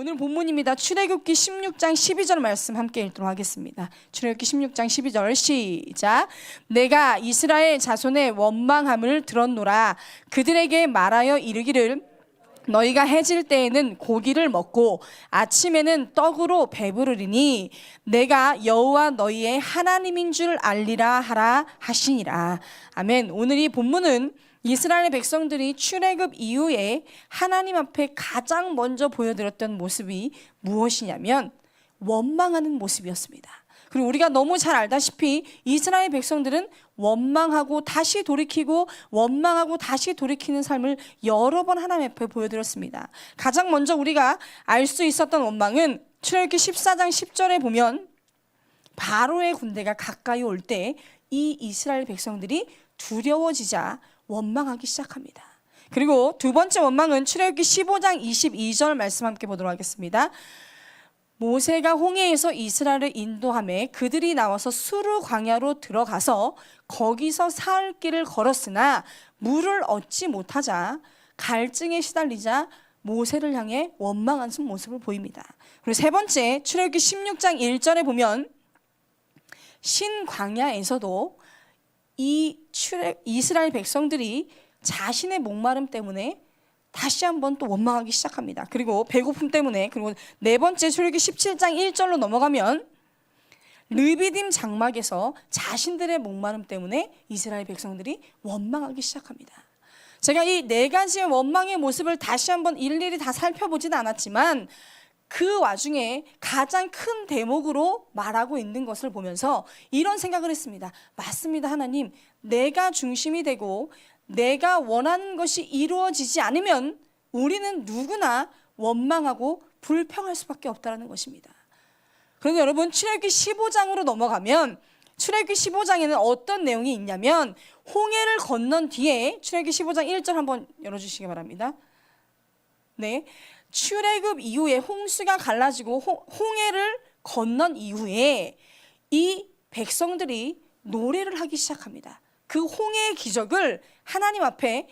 오늘 본문입니다. 출애굽기 16장 12절 말씀 함께 읽도록 하겠습니다. 출애굽기 16장 12절 시작. 내가 이스라엘 자손의 원망함을 들었노라. 그들에게 말하여 이르기를 너희가 해질 때에는 고기를 먹고 아침에는 떡으로 배부르리니 내가 여호와 너희의 하나님인 줄 알리라 하라 하시니라. 아멘. 오늘 이 본문은 이스라엘 백성들이 출애굽 이후에 하나님 앞에 가장 먼저 보여드렸던 모습이 무엇이냐면 원망하는 모습이었습니다. 그리고 우리가 너무 잘 알다시피 이스라엘 백성들은 원망하고 다시 돌이키고 원망하고 다시 돌이키는 삶을 여러 번 하나님 앞에 보여드렸습니다. 가장 먼저 우리가 알 수 있었던 원망은 출애굽기 14장 10절에 보면 바로의 군대가 가까이 올 때 이 이스라엘 백성들이 두려워지자 원망하기 시작합니다. 그리고 두 번째 원망은 출애굽기 15장 22절 말씀 함께 보도록 하겠습니다. 모세가 홍해에서 이스라엘을 인도하며 그들이 나와서 수르 광야로 들어가서 거기서 사흘 길을 걸었으나 물을 얻지 못하자 갈증에 시달리자 모세를 향해 원망하는 모습을 보입니다. 그리고 세 번째 출애굽기 16장 1절에 보면 신광야에서도 이 이스라엘 백성들이 자신의 목마름 때문에 다시 한번 또 원망하기 시작합니다. 그리고 배고픔 때문에. 그리고 네 번째 출애굽기 17장 1절로 넘어가면 르비딤 장막에서 자신들의 목마름 때문에 이스라엘 백성들이 원망하기 시작합니다. 제가 이 네 가지의 원망의 모습을 다시 한번 일일이 다 살펴보지는 않았지만 그 와중에 가장 큰 대목으로 말하고 있는 것을 보면서 이런 생각을 했습니다. 맞습니다, 하나님. 내가 중심이 되고 내가 원하는 것이 이루어지지 않으면 우리는 누구나 원망하고 불평할 수밖에 없다는 것입니다. 그런데 여러분 출애굽기 15장으로 넘어가면 출애굽기 15장에는 어떤 내용이 있냐면 홍해를 건넌 뒤에 출애굽기 15장 1절 한번 열어주시기 바랍니다. 네, 출애굽 이후에 홍수가 갈라지고 홍해를 건넌 이후에 이 백성들이 노래를 하기 시작합니다. 그 홍해의 기적을 하나님 앞에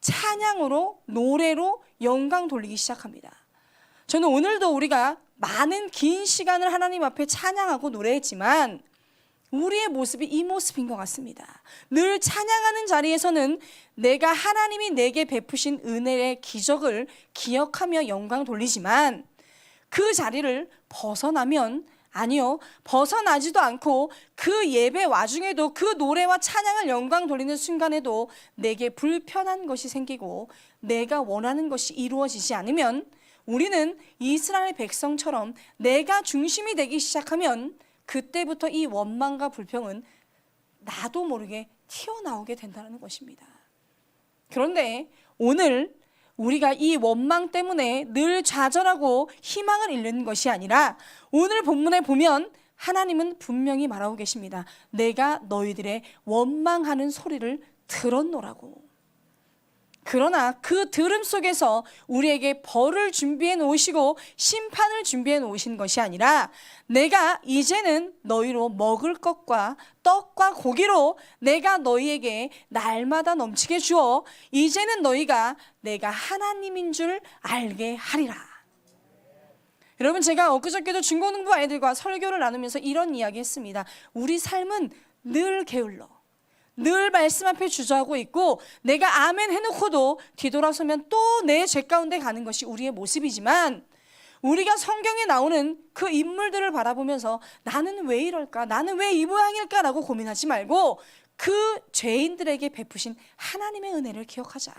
찬양으로 노래로 영광 돌리기 시작합니다. 저는 오늘도 우리가 많은 긴 시간을 하나님 앞에 찬양하고 노래했지만 우리의 모습이 이 모습인 것 같습니다. 늘 찬양하는 자리에서는 내가 하나님이 내게 베푸신 은혜의 기적을 기억하며 영광 돌리지만 그 자리를 벗어나면 아니요, 벗어나지도 않고 그 예배 와중에도 그 노래와 찬양을 영광 돌리는 순간에도 내게 불편한 것이 생기고 내가 원하는 것이 이루어지지 않으면 우리는 이스라엘 백성처럼 내가 중심이 되기 시작하면 그때부터 이 원망과 불평은 나도 모르게 튀어나오게 된다는 것입니다. 그런데 오늘 우리가 이 원망 때문에 늘 좌절하고 희망을 잃는 것이 아니라 오늘 본문에 보면 하나님은 분명히 말하고 계십니다. 내가 너희들의 원망하는 소리를 들었노라고. 그러나 그 들음 속에서 우리에게 벌을 준비해 놓으시고 심판을 준비해 놓으신 것이 아니라 내가 이제는 너희로 먹을 것과 떡과 고기로 내가 너희에게 날마다 넘치게 주어 이제는 너희가 내가 하나님인 줄 알게 하리라. 여러분 제가 엊그저께도 중고등부 아이들과 설교를 나누면서 이런 이야기 했습니다. 우리 삶은 늘 게을러. 늘 말씀 앞에 주저하고 있고 내가 아멘 해놓고도 뒤돌아서면 또 내 죄 가운데 가는 것이 우리의 모습이지만 우리가 성경에 나오는 그 인물들을 바라보면서 나는 왜 이럴까? 나는 왜 이 모양일까? 라고 고민하지 말고 그 죄인들에게 베푸신 하나님의 은혜를 기억하자.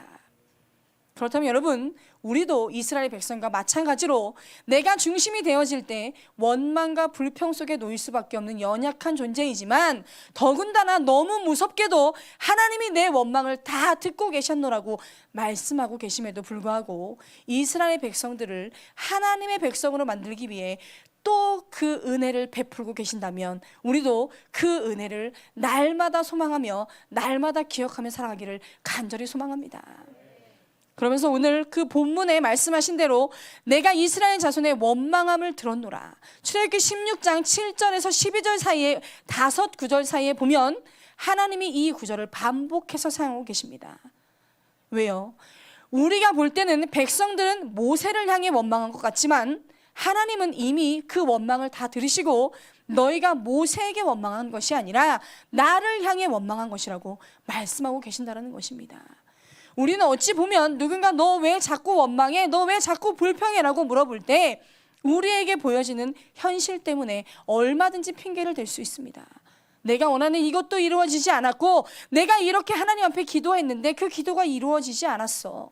그렇다면 여러분 우리도 이스라엘 백성과 마찬가지로 내가 중심이 되어질 때 원망과 불평 속에 놓일 수밖에 없는 연약한 존재이지만 더군다나 너무 무섭게도 하나님이 내 원망을 다 듣고 계셨노라고 말씀하고 계심에도 불구하고 이스라엘 백성들을 하나님의 백성으로 만들기 위해 또 그 은혜를 베풀고 계신다면 우리도 그 은혜를 날마다 소망하며 날마다 기억하며 살아가기를 간절히 소망합니다. 그러면서 오늘 그 본문에 말씀하신 대로 내가 이스라엘 자손의 원망함을 들었노라. 출애굽기 16장 7절에서 12절 사이에 5구절 사이에 보면 하나님이 이 구절을 반복해서 사용하고 계십니다. 왜요? 우리가 볼 때는 백성들은 모세를 향해 원망한 것 같지만 하나님은 이미 그 원망을 다 들으시고 너희가 모세에게 원망한 것이 아니라 나를 향해 원망한 것이라고 말씀하고 계신다는 것입니다. 우리는 어찌 보면 누군가 너 왜 자꾸 원망해? 너 왜 자꾸 불평해? 라고 물어볼 때 우리에게 보여지는 현실 때문에 얼마든지 핑계를 댈 수 있습니다. 내가 원하는 이것도 이루어지지 않았고 내가 이렇게 하나님 앞에 기도했는데 그 기도가 이루어지지 않았어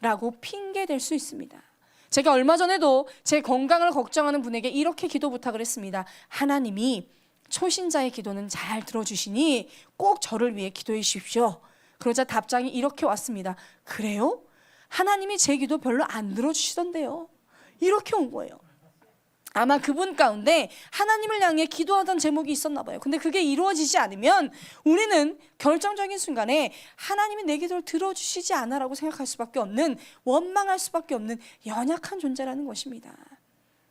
라고 핑계 댈 수 있습니다. 제가 얼마 전에도 제 건강을 걱정하는 분에게 이렇게 기도 부탁을 했습니다. 하나님이 초신자의 기도는 잘 들어주시니 꼭 저를 위해 기도해 주십시오. 그러자 답장이 이렇게 왔습니다. 그래요? 하나님이 제 기도 별로 안 들어주시던데요. 이렇게 온 거예요. 아마 그분 가운데 하나님을 향해 기도하던 제목이 있었나 봐요. 근데 그게 이루어지지 않으면 우리는 결정적인 순간에 하나님이 내 기도를 들어주시지 않아라고 생각할 수밖에 없는, 원망할 수밖에 없는 연약한 존재라는 것입니다.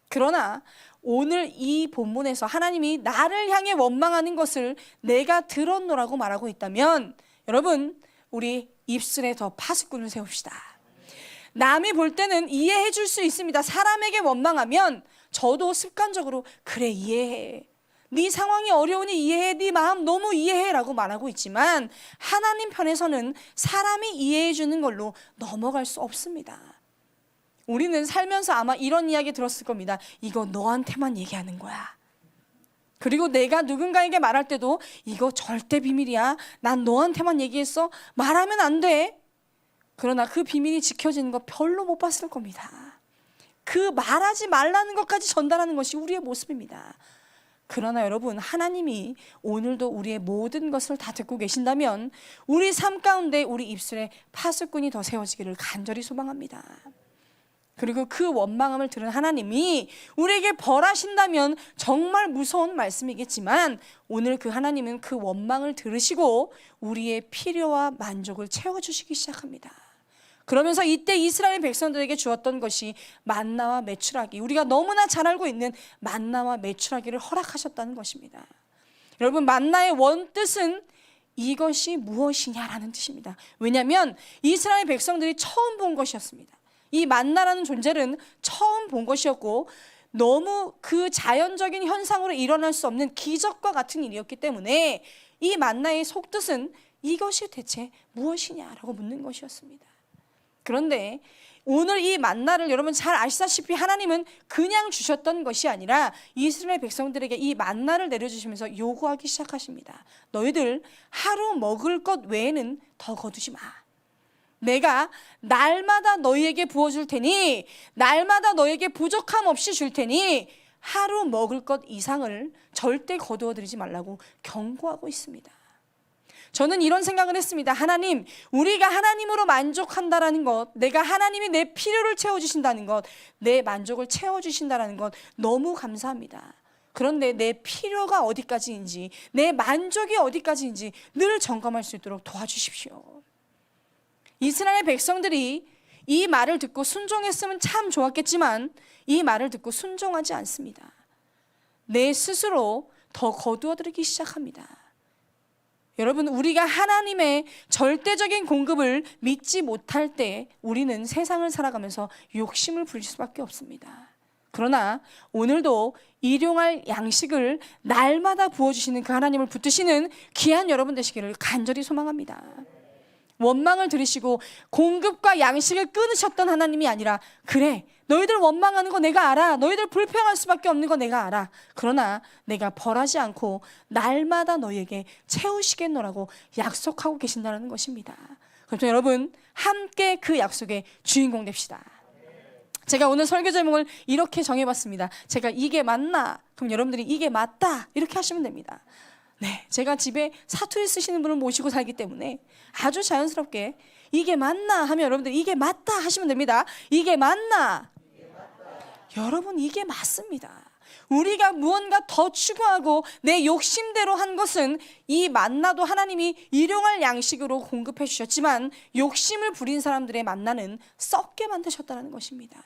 그러나 오늘 이 본문에서 하나님이 나를 향해 원망하는 것을 내가 들었노라고 말하고 있다면 여러분, 우리 입술에 더 파수꾼을 세웁시다. 남이 볼 때는 이해해 줄 수 있습니다. 사람에게 원망하면 저도 습관적으로 그래 이해해, 네 상황이 어려우니 이해해, 네 마음 너무 이해해 라고 말하고 있지만 하나님 편에서는 사람이 이해해 주는 걸로 넘어갈 수 없습니다. 우리는 살면서 아마 이런 이야기 들었을 겁니다. 이거 너한테만 얘기하는 거야. 그리고 내가 누군가에게 말할 때도 이거 절대 비밀이야, 난 너한테만 얘기했어, 말하면 안 돼. 그러나 그 비밀이 지켜지는 거 별로 못 봤을 겁니다. 그 말하지 말라는 것까지 전달하는 것이 우리의 모습입니다. 그러나 여러분, 하나님이 오늘도 우리의 모든 것을 다 듣고 계신다면 우리 삶 가운데 우리 입술에 파수꾼이 더 세워지기를 간절히 소망합니다. 그리고 그 원망함을 들은 하나님이 우리에게 벌하신다면 정말 무서운 말씀이겠지만 오늘 그 하나님은 그 원망을 들으시고 우리의 필요와 만족을 채워주시기 시작합니다. 그러면서 이때 이스라엘 백성들에게 주었던 것이 만나와 메추라기, 우리가 너무나 잘 알고 있는 만나와 메추라기를 허락하셨다는 것입니다. 여러분, 만나의 원뜻은 이것이 무엇이냐라는 뜻입니다. 왜냐하면 이스라엘 백성들이 처음 본 것이었습니다. 이 만나라는 존재는 처음 본 것이었고 너무 그 자연적인 현상으로 일어날 수 없는 기적과 같은 일이었기 때문에 이 만나의 속뜻은 이것이 대체 무엇이냐라고 묻는 것이었습니다. 그런데 오늘 이 만나를 여러분 잘 아시다시피 하나님은 그냥 주셨던 것이 아니라 이스라엘 백성들에게 이 만나를 내려주시면서 요구하기 시작하십니다. 너희들 하루 먹을 것 외에는 더 거두지 마. 내가 날마다 너희에게 부어줄 테니, 날마다 너희에게 부족함 없이 줄 테니 하루 먹을 것 이상을 절대 거두어들이지 말라고 경고하고 있습니다. 저는 이런 생각을 했습니다. 하나님, 우리가 하나님으로 만족한다라는 것, 내가 하나님이 내 필요를 채워주신다는 것, 내 만족을 채워주신다는 것 너무 감사합니다. 그런데 내 필요가 어디까지인지, 내 만족이 어디까지인지 늘 점검할 수 있도록 도와주십시오. 이스라엘 백성들이 이 말을 듣고 순종했으면 참 좋았겠지만 이 말을 듣고 순종하지 않습니다. 내 스스로 더 거두어들이기 시작합니다. 여러분, 우리가 하나님의 절대적인 공급을 믿지 못할 때 우리는 세상을 살아가면서 욕심을 부릴 수밖에 없습니다. 그러나 오늘도 일용할 양식을 날마다 부어주시는 그 하나님을 붙드시는 귀한 여러분 되시기를 간절히 소망합니다. 원망을 들으시고 공급과 양식을 끊으셨던 하나님이 아니라 그래, 너희들 원망하는 거 내가 알아, 너희들 불평할 수밖에 없는 거 내가 알아, 그러나 내가 벌하지 않고 날마다 너희에게 채우시겠노라고 약속하고 계신다는 것입니다. 그래서 여러분 함께 그 약속의 주인공 됩시다. 제가 오늘 설교 제목을 이렇게 정해봤습니다. 제가 이게 맞나? 그럼 여러분들이 이게 맞다 이렇게 하시면 됩니다. 네, 제가 집에 사투리 쓰시는 분을 모시고 살기 때문에 아주 자연스럽게 이게 맞나 하면 여러분들 이게 맞다 하시면 됩니다. 이게 맞나? 여러분, 이게 맞습니다. 우리가 무언가 더 추구하고 내 욕심대로 한 것은 이 만나도 하나님이 일용할 양식으로 공급해 주셨지만 욕심을 부린 사람들의 만나는 썩게 만드셨다는 것입니다.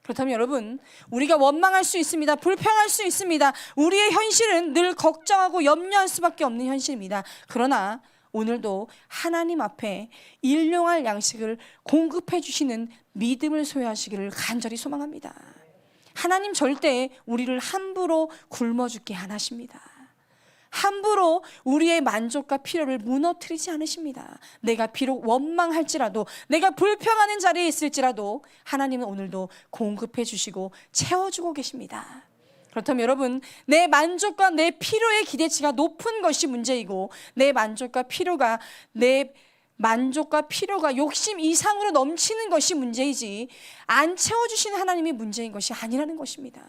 그렇다면 여러분, 우리가 원망할 수 있습니다. 불평할 수 있습니다. 우리의 현실은 늘 걱정하고 염려할 수밖에 없는 현실입니다. 그러나 오늘도 하나님 앞에 일용할 양식을 공급해 주시는 믿음을 소유하시기를 간절히 소망합니다. 하나님 절대 우리를 함부로 굶어 죽게 안 하십니다. 함부로 우리의 만족과 필요를 무너뜨리지 않으십니다. 내가 비록 원망할지라도, 내가 불평하는 자리에 있을지라도 하나님은 오늘도 공급해 주시고 채워주고 계십니다. 그렇다면 여러분, 내 만족과 내 필요의 기대치가 높은 것이 문제이고, 내 만족과 필요가 욕심 이상으로 넘치는 것이 문제이지, 안 채워주시는 하나님이 문제인 것이 아니라는 것입니다.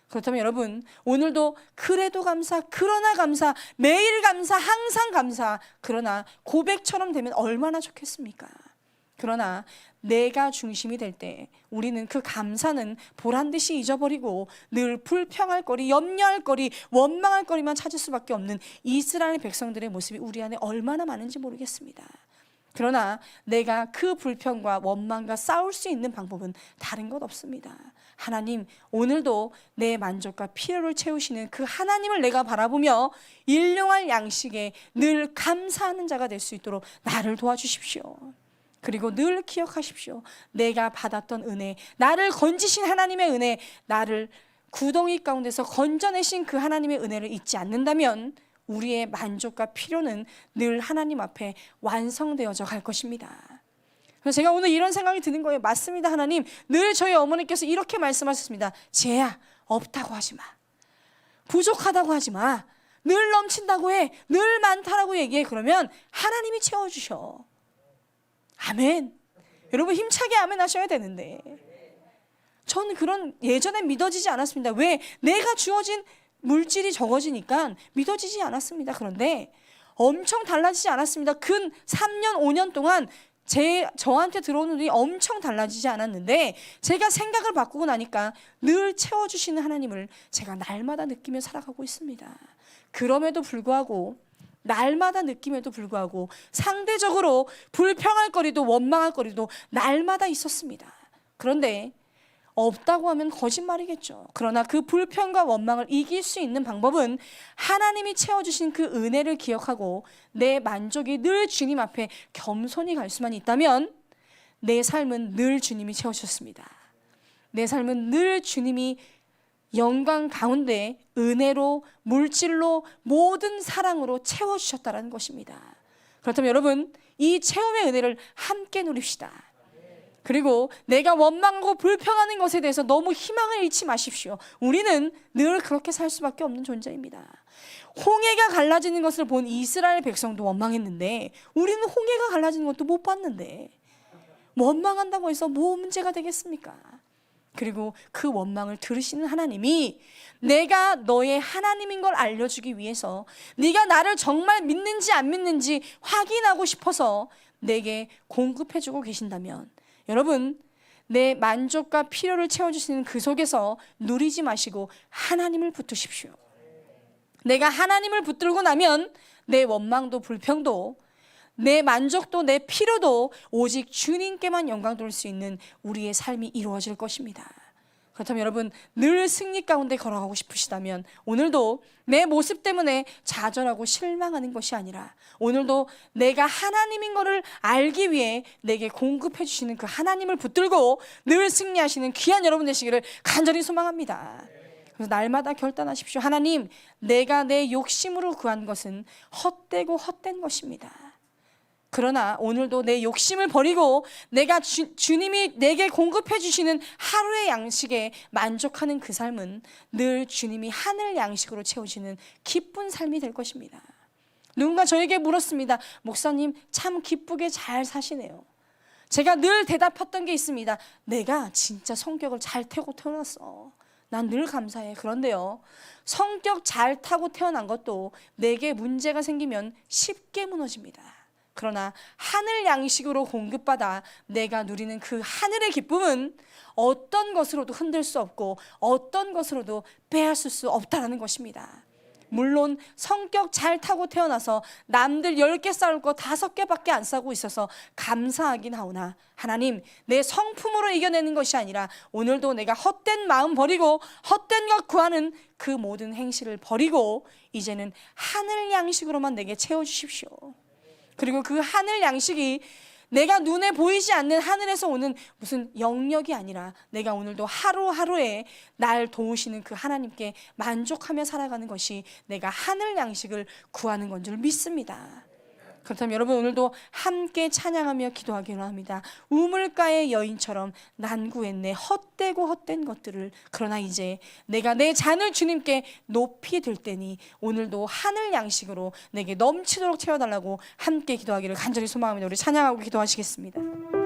그렇다면 여러분, 오늘도 그래도 감사, 그러나 감사, 매일 감사, 항상 감사, 그러나 고백처럼 되면 얼마나 좋겠습니까? 그러나 내가 중심이 될 때 우리는 그 감사는 보란듯이 잊어버리고 늘 불평할 거리, 염려할 거리, 원망할 거리만 찾을 수밖에 없는 이스라엘 백성들의 모습이 우리 안에 얼마나 많은지 모르겠습니다. 그러나 내가 그 불평과 원망과 싸울 수 있는 방법은 다른 것 없습니다. 하나님, 오늘도 내 만족과 필요를 채우시는 그 하나님을 내가 바라보며 일용할 양식에 늘 감사하는 자가 될 수 있도록 나를 도와주십시오. 그리고 늘 기억하십시오. 내가 받았던 은혜, 나를 건지신 하나님의 은혜, 나를 구덩이 가운데서 건져내신 그 하나님의 은혜를 잊지 않는다면 우리의 만족과 필요는 늘 하나님 앞에 완성되어져 갈 것입니다. 그래서 제가 오늘 이런 생각이 드는 거예요. 맞습니다, 하나님. 늘 저희 어머니께서 이렇게 말씀하셨습니다. 쟤야, 없다고 하지 마. 부족하다고 하지 마. 늘 넘친다고 해. 늘 많다라고 얘기해. 그러면 하나님이 채워주셔. 아멘. 여러분 힘차게 아멘 하셔야 되는데, 저는 그런 예전에 믿어지지 않았습니다. 왜? 내가 주어진 물질이 적어지니까 믿어지지 않았습니다. 그런데 엄청 달라지지 않았습니다. 근 3년 5년 동안 저한테 들어오는 일이 엄청 달라지지 않았는데, 제가 생각을 바꾸고 나니까 늘 채워주시는 하나님을 제가 날마다 느끼며 살아가고 있습니다. 그럼에도 불구하고, 날마다 느낌에도 불구하고 상대적으로 불평할 거리도 원망할 거리도 날마다 있었습니다. 그런데 없다고 하면 거짓말이겠죠. 그러나 그 불평과 원망을 이길 수 있는 방법은 하나님이 채워주신 그 은혜를 기억하고 내 만족이 늘 주님 앞에 겸손히 갈 수만 있다면 내 삶은 늘 주님이 채워주셨습니다. 내 삶은 늘 주님이 영광 가운데 은혜로, 물질로, 모든 사랑으로 채워주셨다는 것입니다. 그렇다면 여러분, 이 채움의 은혜를 함께 누립시다. 그리고 내가 원망하고 불평하는 것에 대해서 너무 희망을 잃지 마십시오. 우리는 늘 그렇게 살 수밖에 없는 존재입니다. 홍해가 갈라지는 것을 본 이스라엘 백성도 원망했는데, 우리는 홍해가 갈라지는 것도 못 봤는데 원망한다고 해서 뭐 문제가 되겠습니까? 그리고 그 원망을 들으시는 하나님이 내가 너의 하나님인 걸 알려주기 위해서, 네가 나를 정말 믿는지 안 믿는지 확인하고 싶어서 내게 공급해주고 계신다면, 여러분, 내 만족과 필요를 채워주시는 그 속에서 누리지 마시고 하나님을 붙드십시오. 내가 하나님을 붙들고 나면 내 원망도 불평도, 내 만족도, 내 필요도 오직 주님께만 영광 돌릴 수 있는 우리의 삶이 이루어질 것입니다. 그렇다면 여러분, 늘 승리 가운데 걸어가고 싶으시다면 오늘도 내 모습 때문에 좌절하고 실망하는 것이 아니라, 오늘도 내가 하나님인 것을 알기 위해 내게 공급해 주시는 그 하나님을 붙들고 늘 승리하시는 귀한 여러분 되시기를 간절히 소망합니다. 그래서 날마다 결단하십시오. 하나님, 내가 내 욕심으로 구한 것은 헛되고 헛된 것입니다. 그러나 오늘도 내 욕심을 버리고 내가 주님이 내게 공급해 주시는 하루의 양식에 만족하는 그 삶은 늘 주님이 하늘 양식으로 채우시는 기쁜 삶이 될 것입니다. 누군가 저에게 물었습니다. 목사님, 참 기쁘게 잘 사시네요. 제가 늘 대답했던 게 있습니다. 내가 진짜 성격을 잘 타고 태어났어. 난 늘 감사해. 그런데요, 성격 잘 타고 태어난 것도 내게 문제가 생기면 쉽게 무너집니다. 그러나 하늘 양식으로 공급받아 내가 누리는 그 하늘의 기쁨은 어떤 것으로도 흔들 수 없고 어떤 것으로도 빼앗을 수 없다는 것입니다. 물론 성격 잘 타고 태어나서 남들 10개 싸울 거 5개밖에 안 싸고 있어서 감사하긴 하오나, 하나님, 내 성품으로 이겨내는 것이 아니라 오늘도 내가 헛된 마음 버리고 헛된 것 구하는 그 모든 행실을 버리고 이제는 하늘 양식으로만 내게 채워주십시오. 그리고 그 하늘 양식이 내가 눈에 보이지 않는 하늘에서 오는 무슨 영역이 아니라 내가 오늘도 하루하루에 날 도우시는 그 하나님께 만족하며 살아가는 것이 내가 하늘 양식을 구하는 건 줄 믿습니다. 그렇다면 여러분 오늘도 함께 찬양하며 기도하기를 합니다. 우물가의 여인처럼 난구했네 헛되고 헛된 것들을. 그러나 이제 내가 내 잔을 주님께 높이 들 때니 오늘도 하늘 양식으로 내게 넘치도록 채워달라고 함께 기도하기를 간절히 소망합니다. 우리 찬양하고 기도하시겠습니다.